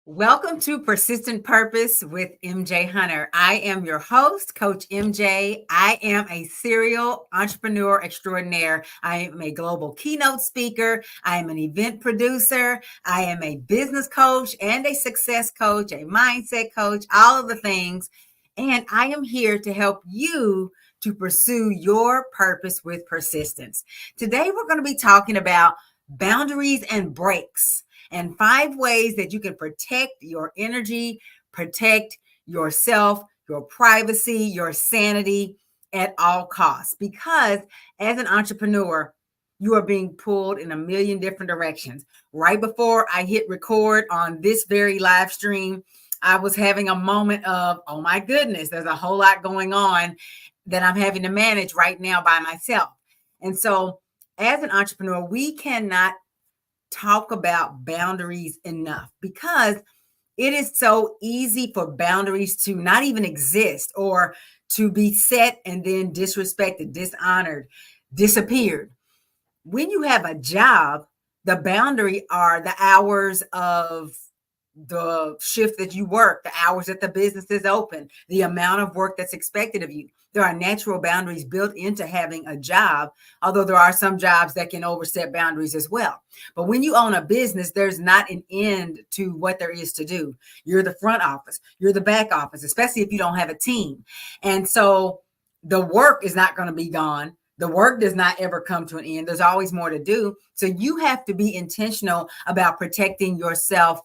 Welcome to Persistent Purpose with MJ Hunter. I am your host, Coach MJ. I am a serial entrepreneur extraordinaire. I am a global keynote speaker. I am an event producer. I am a business coach and a success coach, a mindset coach, all of the things. And I am here to help you to pursue your purpose with persistence. Today, we're going to be talking about boundaries and breaks, and 5 ways that you can protect your energy, protect yourself, your privacy, your sanity at all costs. Because as an entrepreneur, you are being pulled in a million different directions. Right before I hit record on this very live stream, I was having a moment of, oh my goodness, there's a whole lot going on that I'm having to manage right now by myself. And so as an entrepreneur, we cannot talk about boundaries enough, because it is so easy for boundaries to not even exist, or to be set and then disrespected, dishonored, disappeared. When you have a job, the boundary are the hours of the shift that you work, the hours that the business is open, the amount of work that's expected of you. There are natural boundaries built into having a job, although there are some jobs that can overstep boundaries as well. But when you own a business, there's not an end to what there is to do. You're the front office, you're the back office, especially if you don't have a team. And so the work is not going to be gone. The work does not ever come to an end. There's always more to do. So you have to be intentional about protecting yourself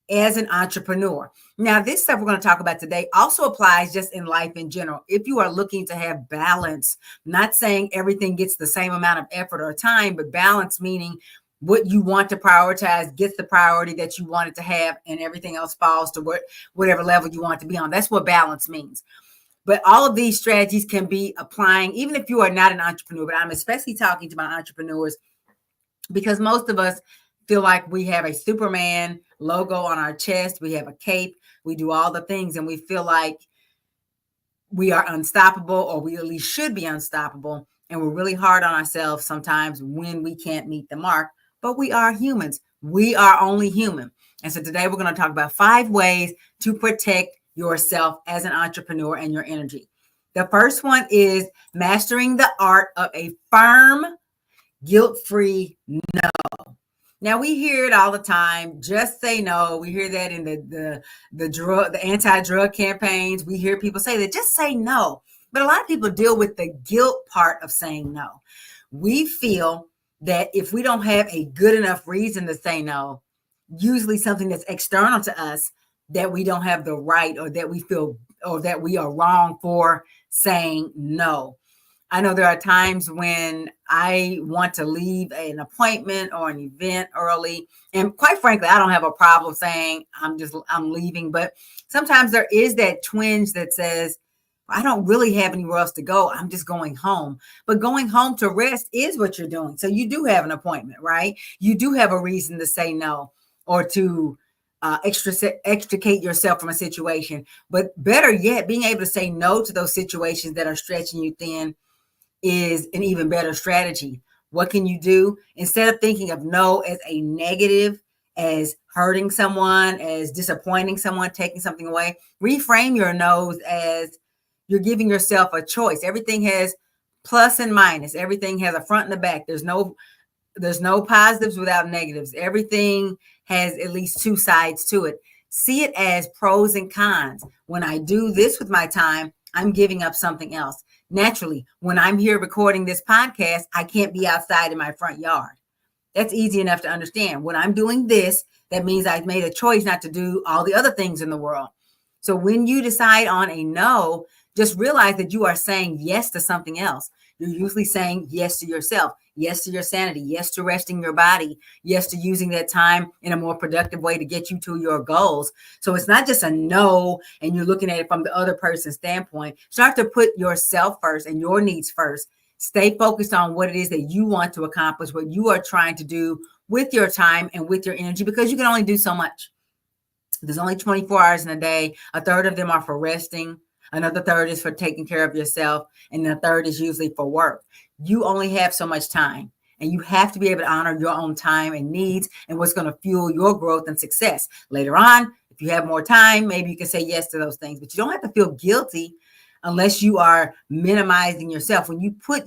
as an entrepreneur. Now, this stuff we're going to talk about today also applies just in life in general. If you are looking to have balance, not saying everything gets the same amount of effort or time, but balance meaning what you want to prioritize gets the priority that you want it to have, and everything else falls to whatever level you want it to be on. That's what balance means. But all of these strategies can be applying, even if you are not an entrepreneur. But I'm especially talking to my entrepreneurs, because most of us feel like we have a Superman logo on our chest, we have a cape, we do all the things, and we feel like we are unstoppable, or we at least should be unstoppable. And we're really hard on ourselves sometimes when we can't meet the mark. But we are humans. We are only human. And so today we're going to talk about 5 ways to protect yourself as an entrepreneur and your energy. The first one is mastering the art of a firm, guilt-free no. Now, we hear it all the time. Just say no. We hear that in the anti-drug campaigns. We hear people say that, just say no. But a lot of people deal with the guilt part of saying no. We feel that if we don't have a good enough reason to say no, usually something that's external to us, that we don't have the right, or that we feel, or that we are wrong for saying no. I know there are times when I want to leave an appointment or an event early. And quite frankly, I don't have a problem saying I'm leaving. But sometimes there is that twinge that says, I don't really have anywhere else to go. I'm just going home. But going home to rest is what you're doing. So you do have an appointment, right? You do have a reason to say no, or to extricate yourself from a situation. But better yet, being able to say no to those situations that are stretching you thin is an even better strategy. What can you do? Instead of thinking of no as a negative, as hurting someone, as disappointing someone, taking something away, reframe your no's as you're giving yourself a choice. Everything has plus and minus. Everything has a front and a back. There's no positives without negatives. Everything has at least 2 sides to it. See it as pros and cons. When I do this with my time, I'm giving up something else. Naturally, when I'm here recording this podcast, I can't be outside in my front yard. That's easy enough to understand. When I'm doing this, that means I've made a choice not to do all the other things in the world. So when you decide on a no, just realize that you are saying yes to something else. You're usually saying yes to yourself, yes to your sanity, yes to resting your body, yes to using that time in a more productive way to get you to your goals. So it's not just a no and you're looking at it from the other person's standpoint. Start to put yourself first and your needs first. Stay focused on what it is that you want to accomplish, what you are trying to do with your time and with your energy, because you can only do so much. There's only 24 hours in a day. A third of them are for resting. Another third is for taking care of yourself. And the third is usually for work. You only have so much time, and you have to be able to honor your own time and needs and what's going to fuel your growth and success. Later on, If you have more time, maybe you can say yes to those things, but you don't have to feel guilty unless you are minimizing yourself. When you truly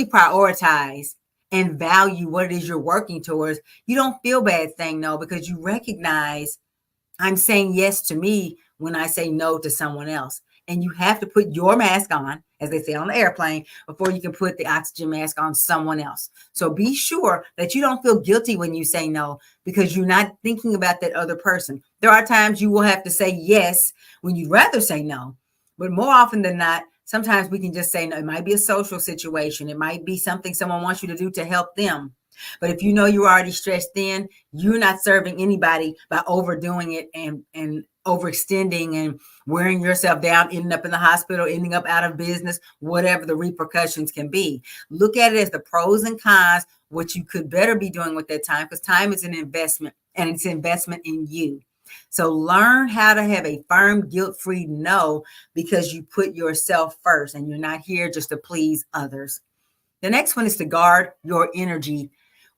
prioritize and value what it is you're working towards, you don't feel bad saying no because you recognize I'm saying yes to me when I say no to someone else. And you have to put your mask on, as they say on the airplane, before you can put the oxygen mask on someone else. So be sure that you don't feel guilty when you say no because you're not thinking about that other person. There are times you will have to say yes when you'd rather say no. But more often than not, sometimes we can just say no. It might be a social situation. It might be something someone wants you to do to help them. But if you know you're already stressed thin, you're not serving anybody by overdoing it and overextending and wearing yourself down, ending up in the hospital, ending up out of business, whatever the repercussions can be. Look at it as the pros and cons, what you could better be doing with that time, because time is an investment and it's an investment in you. So learn how to have a firm, guilt-free no because you put yourself first and you're not here just to please others. The next one is to guard your energy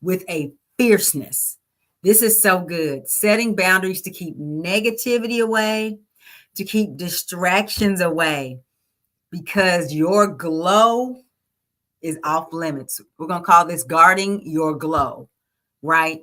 with a fierceness. This is so good. Setting boundaries to keep negativity away, to keep distractions away, because your glow is off limits. We're going to call this guarding your glow, right?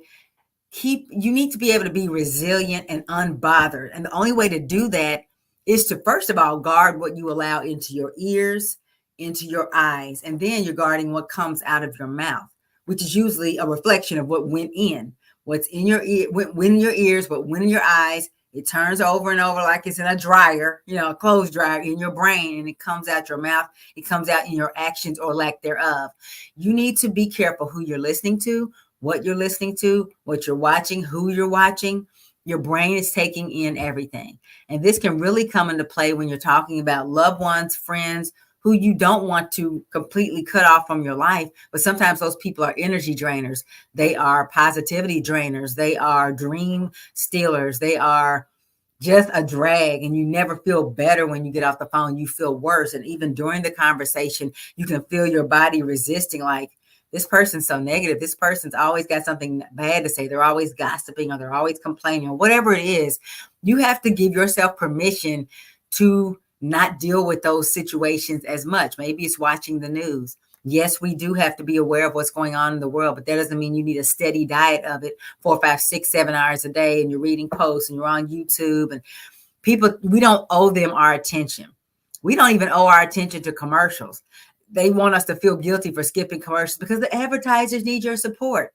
You need to be able to be resilient and unbothered. And the only way to do that is to, first of all, guard what you allow into your ears, into your eyes, and then you're guarding what comes out of your mouth, which is usually a reflection of what went in. What's in your ear, went in your ears, what went in your eyes, it turns over and over like it's in a dryer, a clothes dryer in your brain, and it comes out your mouth. It comes out in your actions or lack thereof. You need to be careful who you're listening to, what you're listening to, what you're watching, who you're watching. Your brain is taking in everything. And this can really come into play when you're talking about loved ones, friends, who you don't want to completely cut off from your life. But sometimes those people are energy drainers. They are positivity drainers. They are dream stealers. They are just a drag, and you never feel better when you get off the phone. You feel worse. And even during the conversation, you can feel your body resisting, like, this person's so negative. This person's always got something bad to say. They're always gossiping or they're always complaining or whatever it is. You have to give yourself permission to not deal with those situations as much. Maybe it's watching the news. Yes, we do have to be aware of what's going on in the world, but that doesn't mean you need a steady diet of it 4, 5, 6, 7 hours a day, and you're reading posts and you're on YouTube. And people, we don't owe them our attention. We don't even owe our attention to commercials. They want us to feel guilty for skipping commercials because the advertisers need your support.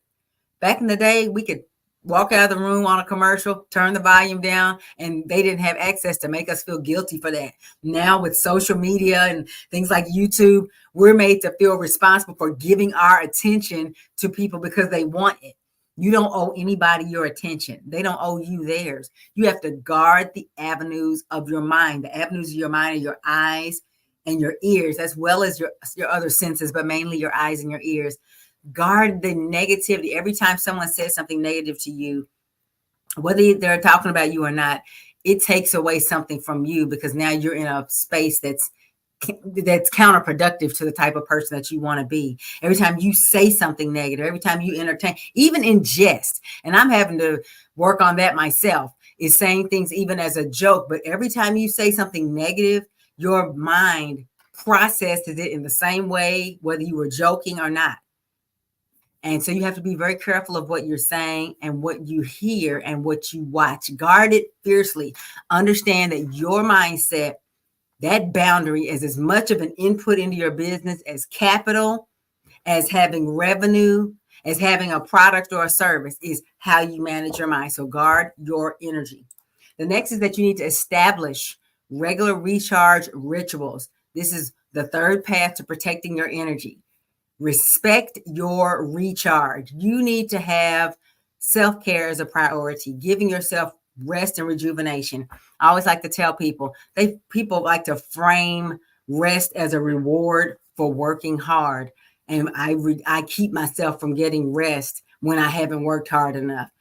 Back in the day, we could walk out of the room on a commercial, turn the volume down, and they didn't have access to make us feel guilty for that. Now with social media and things like YouTube, we're made to feel responsible for giving our attention to people because they want it. You don't owe anybody your attention. They don't owe you theirs. You have to guard the avenues of your mind. The avenues of your mind are your eyes and your ears, as well as your other senses, but mainly your eyes and your ears. Guard the negativity. Every time someone says something negative to you, whether they're talking about you or not, it takes away something from you because now you're in a space that's counterproductive to the type of person that you want to be. Every time you say something negative, every time you entertain, even in jest, and I'm having to work on that myself, is saying things even as a joke. But every time you say something negative, your mind processes it in the same way, whether you were joking or not. And so you have to be very careful of what you're saying and what you hear and what you watch. Guard it fiercely. Understand that your mindset, that boundary, is as much of an input into your business as capital, as having revenue, as having a product or a service, is how you manage your mind. So guard your energy. The next is that you need to establish regular recharge rituals. This is the third path to protecting your energy. Respect your recharge. You need to have self-care as a priority, giving yourself rest and rejuvenation. I always like to tell people, people like to frame rest as a reward for working hard. And I keep myself from getting rest when I haven't worked hard enough.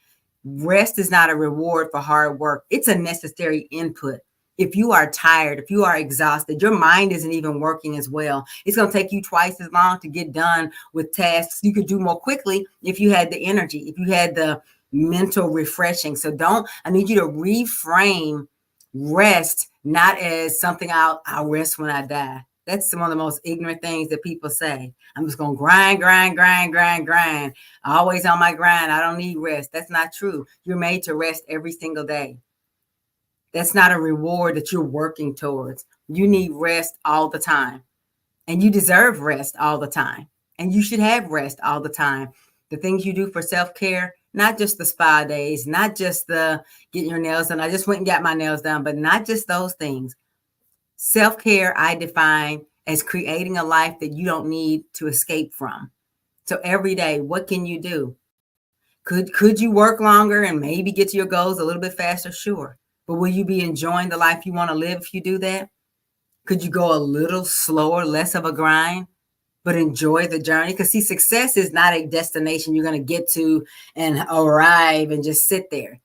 Rest is not a reward for hard work. It's a necessary input. If you are tired, if you are exhausted, your mind isn't even working as well. It's going to take you twice as long to get done with tasks you could do more quickly if you had the energy, if you had the mental refreshing. So I need you to reframe rest not as something I'll rest when I die. That's one of the most ignorant things that people say. I'm just going to grind, grind, grind, grind, grind. Always on my grind. I don't need rest. That's not true. You're made to rest every single day. That's not a reward that you're working towards. You need rest all the time. And you deserve rest all the time. And you should have rest all the time. The things you do for self-care, not just the spa days, not just the getting your nails done. I just went and got my nails done, but not just those things. Self-care, I define as creating a life that you don't need to escape from. So every day, what can you do? Could you work longer and maybe get to your goals a little bit faster? Sure. But will you be enjoying the life you want to live if you do that? Could you go a little slower, less of a grind, but enjoy the journey? Because see, success is not a destination you're going to get to and arrive and just sit there.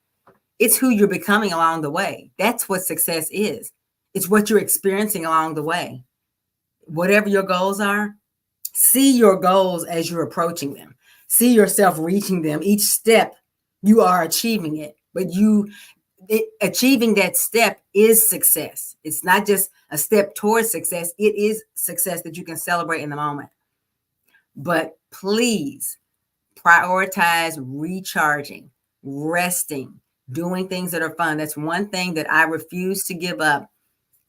It's who you're becoming along the way. That's what success is. It's what you're experiencing along the way. Whatever your goals are, see your goals as you're approaching them. See yourself reaching them. Each step, you are achieving it. But achieving that step is success. It's not just a step towards success. It is success that you can celebrate in the moment. But please prioritize recharging, resting, doing things that are fun. That's one thing that I refuse to give up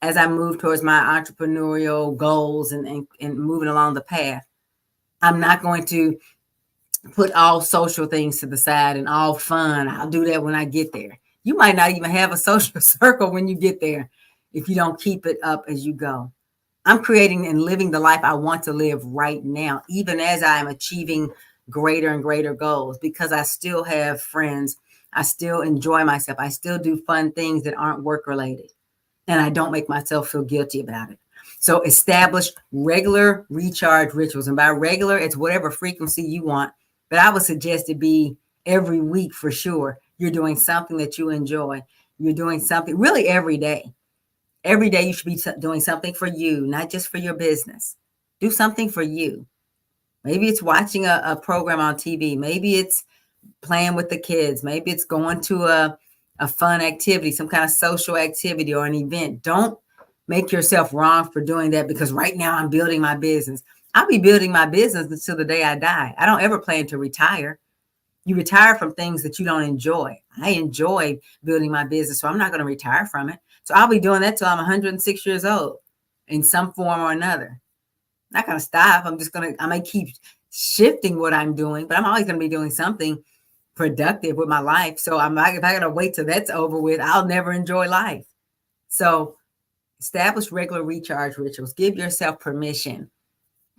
as I move towards my entrepreneurial goals and moving along the path. I'm not going to put all social things to the side and all fun. I'll do that when I get there. You might not even have a social circle when you get there if you don't keep it up as you go. I'm creating and living the life I want to live right now, even as I'm achieving greater and greater goals, because I still have friends. I still enjoy myself. I still do fun things that aren't work related. And I don't make myself feel guilty about it. So establish regular recharge rituals. And by regular, it's whatever frequency you want. But I would suggest it be every week for sure. You're doing something that you enjoy. You're doing something really every day. Every day you should be doing something for you, not just for your business. Do something for you. Maybe it's watching a program on TV. Maybe it's playing with the kids. Maybe it's going to a fun activity, some kind of social activity or an event. Don't make yourself wrong for doing that because right now I'm building my business. I'll be building my business until the day I die. I don't ever plan to retire. You retire from things that you don't enjoy. I enjoy building my business, so I'm not going to retire from it. So I'll be doing that till I'm 106 years old in some form or another. I'm not going to stop. I may keep shifting what I'm doing, but I'm always going to be doing something productive with my life. So if I got to wait till that's over with, I'll never enjoy life. So establish regular recharge rituals. Give yourself permission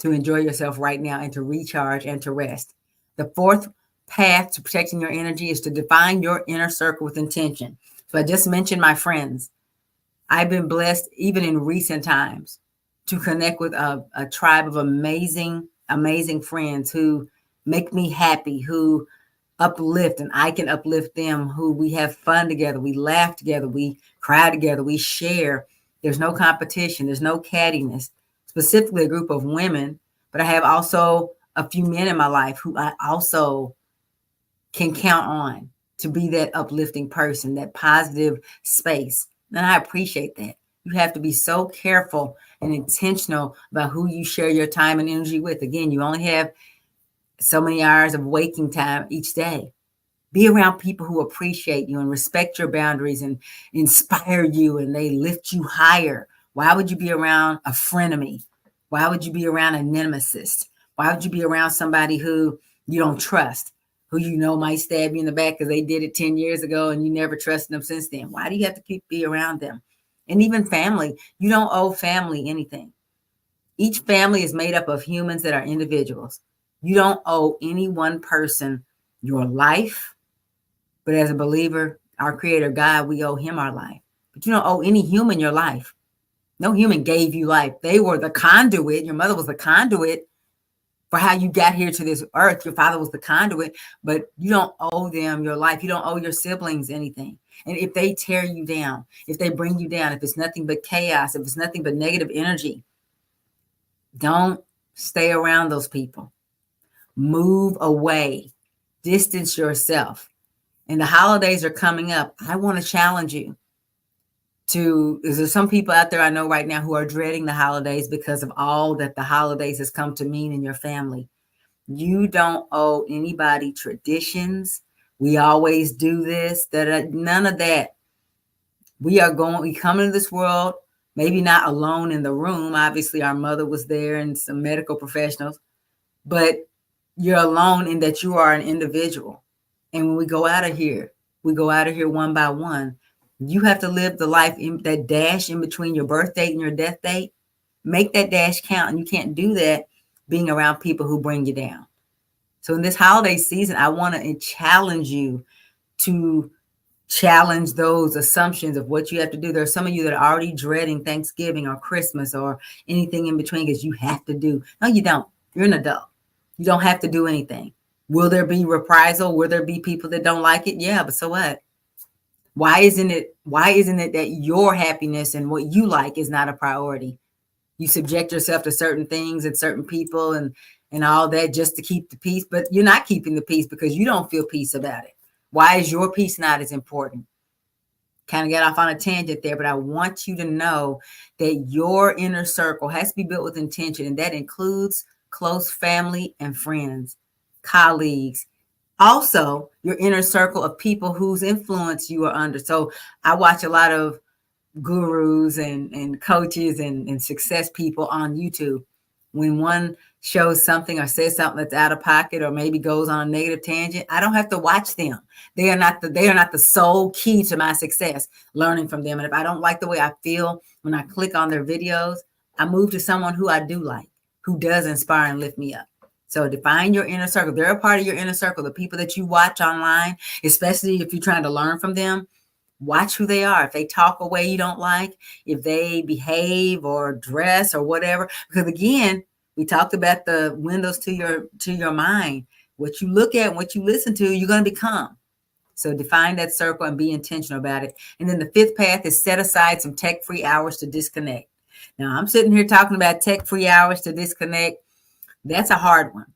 to enjoy yourself right now and to recharge and to rest. The fourth path to protecting your energy is to define your inner circle with intention. So I just mentioned my friends. I've been blessed, even in recent times, to connect with a tribe of amazing, amazing friends who make me happy, who uplift, and I can uplift them, who we have fun together. We laugh together. We cry together. We share. There's no competition. There's no cattiness. Specifically a group of women, but I have also a few men in my life who I also can count on to be that uplifting person, that positive space. And I appreciate that. You have to be so careful and intentional about who you share your time and energy with. Again, you only have so many hours of waking time each day. Be around people who appreciate you and respect your boundaries and inspire you, and they lift you higher. Why would you be around a frenemy? Why would you be around a nemesis? Why would you be around somebody who you don't trust, who you know might stab you in the back because they did it 10 years ago and you never trusted them since then? Why do you have to be around them? And even family, you don't owe family anything. Each family is made up of humans that are individuals. You don't owe any one person your life, but as a believer, our creator God, we owe him our life. But you don't owe any human your life. No human gave you life. They were the conduit. Your mother was the conduit for how you got here to this earth. Your father was the conduit, but you don't owe them your life. You don't owe your siblings anything. And if they tear you down, if they bring you down, if it's nothing but chaos, if it's nothing but negative energy, don't stay around those people. Move away. Distance yourself. and the holidays are coming up. I want to challenge you is there some people out there I know right now who are dreading the holidays because of all that the holidays has come to mean in your family. You don't owe anybody traditions. We always do this, that, none of that. We come into this world, maybe not alone in the room. Obviously, our mother was there and some medical professionals, but you're alone in that you are an individual. And when we go out of here, we go out of here one by one. You have to live the life that dash in between your birth date and your death date. Make that dash count. And you can't do that being around people who bring you down. So in this holiday season, I want to challenge you to challenge those assumptions of what you have to do. There are some of you that are already dreading Thanksgiving or Christmas or anything in between because you have to do. No, you don't. You're an adult. You don't have to do anything. Will there be reprisal? Will there be people that don't like it? Yeah, but so what? Why isn't it that your happiness and what you like is not a priority? You subject yourself to certain things and certain people and all that just to keep the peace, but you're not keeping the peace because you don't feel peace about it. Why is your peace not as important? Kind of get off on a tangent there, but I want you to know that your inner circle has to be built with intention, and that includes close family and friends, colleagues, also your inner circle of people whose influence you are under. So I watch a lot of gurus and coaches and success people on YouTube. When one shows something or says something that's out of pocket or maybe goes on a negative tangent, I don't have to watch them. They are not the sole key to my success, learning from them. And if I don't like the way I feel when I click on their videos, I move to someone who I do like, who does inspire and lift me up. So define your inner circle. They're a part of your inner circle. The people that you watch online, especially if you're trying to learn from them, watch who they are. If they talk a way you don't like, if they behave or dress or whatever, because again, we talked about the windows to your mind. What you look at, what you listen to, you're going to become. So define that circle and be intentional about it. And then the fifth path is set aside some tech-free hours to disconnect. Now, I'm sitting here talking about tech-free hours to disconnect. That's a hard one.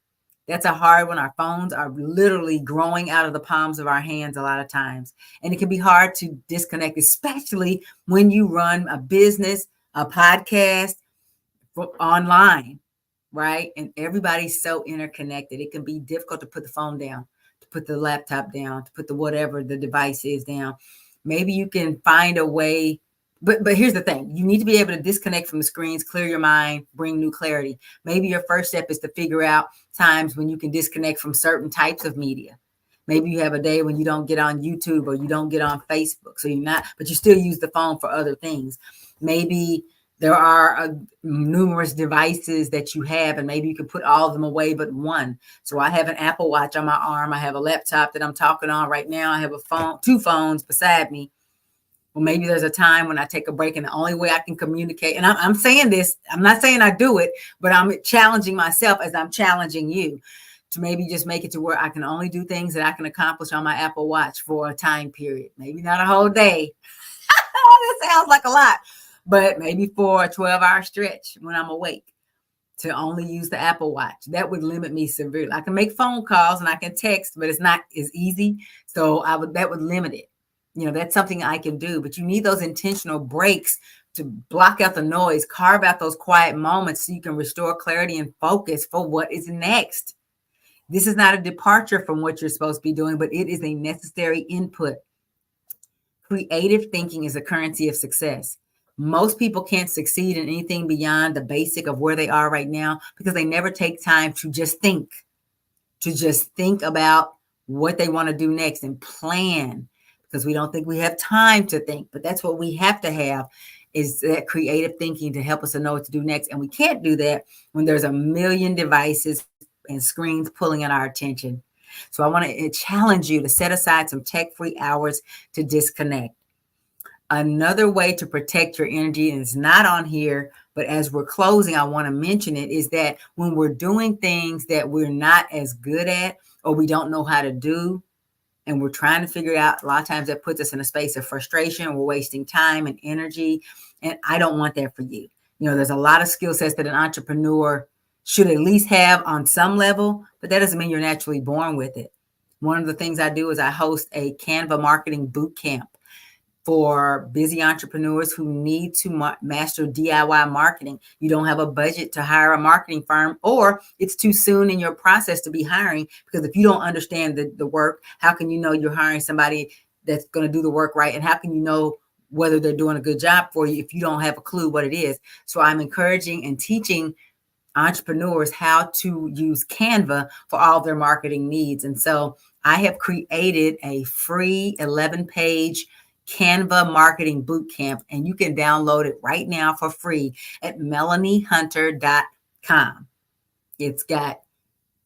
That's a hard one. Our phones are literally growing out of the palms of our hands a lot of times. And it can be hard to disconnect, especially when you run a business, a podcast online, right? And everybody's so interconnected. It can be difficult to put the phone down, to put the laptop down, to put the whatever the device is down. Maybe you can find a way. But here's the thing. You need to be able to disconnect from the screens, clear your mind, bring new clarity. Maybe your first step is to figure out times when you can disconnect from certain types of media. Maybe you have a day when you don't get on YouTube or you don't get on Facebook. So but you still use the phone for other things. Maybe there are numerous devices that you have, and maybe you can put all of them away but one. So I have an Apple Watch on my arm. I have a laptop that I'm talking on right now. I have two phones beside me. Well, maybe there's a time when I take a break, and the only way I can communicate, and I'm saying this, I'm not saying I do it, but I'm challenging myself as I'm challenging you to maybe just make it to where I can only do things that I can accomplish on my Apple Watch for a time period. Maybe not a whole day. That sounds like a lot, but maybe for a 12-hour stretch when I'm awake to only use the Apple Watch. That would limit me severely. I can make phone calls and I can text, but it's not as easy. So that would limit it. That's something I can do, but you need those intentional breaks to block out the noise, carve out those quiet moments so you can restore clarity and focus for what is next. This is not a departure from what you're supposed to be doing, but it is a necessary input. Creative thinking is a currency of success. Most people can't succeed in anything beyond the basic of where they are right now because they never take time to just think about what they want to do next and plan, because we don't think we have time to think. But that's what we have to have, is that creative thinking to help us to know what to do next. And we can't do that when there's a million devices and screens pulling at our attention. So I want to challenge you to set aside some tech-free hours to disconnect. Another way to protect your energy, and it's not on here, but as we're closing, I want to mention it, is that when we're doing things that we're not as good at or we don't know how to do, and we're trying to figure it out, a lot of times that puts us in a space of frustration. We're wasting time and energy. And I don't want that for you. There's a lot of skill sets that an entrepreneur should at least have on some level, but that doesn't mean you're naturally born with it. One of the things I do is I host a Canva marketing boot camp for busy entrepreneurs who need to master DIY marketing. You don't have a budget to hire a marketing firm, or it's too soon in your process to be hiring, because if you don't understand the work, how can you know you're hiring somebody that's going to do the work right? And how can you know whether they're doing a good job for you if you don't have a clue what it is? So I'm encouraging and teaching entrepreneurs how to use Canva for all their marketing needs. And so I have created a free 11-page Canva marketing bootcamp, and you can download it right now for free at melaniehunter.com. It's got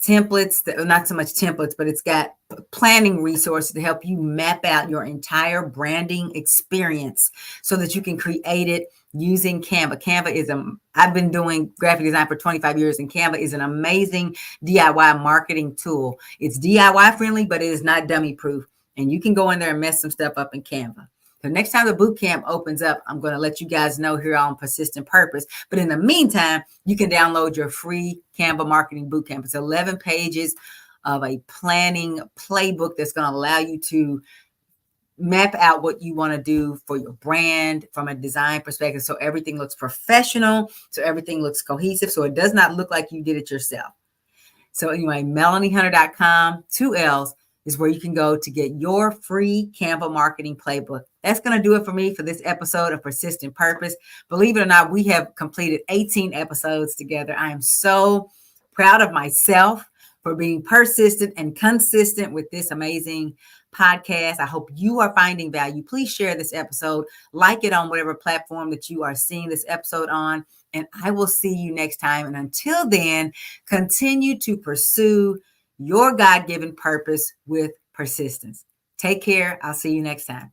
templates, not so much templates, but it's got planning resources to help you map out your entire branding experience so that you can create it using Canva. Canva is I've been doing graphic design for 25 years, and Canva is an amazing DIY marketing tool. It's DIY friendly, but it is not dummy proof. And you can go in there and mess some stuff up in Canva. The next time the boot camp opens up, I'm going to let you guys know here on Persistent Purpose. But in the meantime, you can download your free Canva marketing boot camp. It's 11 pages of a planning playbook that's going to allow you to map out what you want to do for your brand from a design perspective, so everything looks professional, so everything looks cohesive, so it does not look like you did it yourself. So anyway, melaniehunter.com, 2 L's, is where you can go to get your free Canva marketing playbook. That's going to do it for me for this episode of Persistent Purpose. Believe it or not, we have completed 18 episodes together. I am so proud of myself for being persistent and consistent with this amazing podcast. I hope you are finding value. Please share this episode, like it on whatever platform that you are seeing this episode on, and I will see you next time. And until then, continue to pursue your God-given purpose with persistence. Take care. I'll see you next time.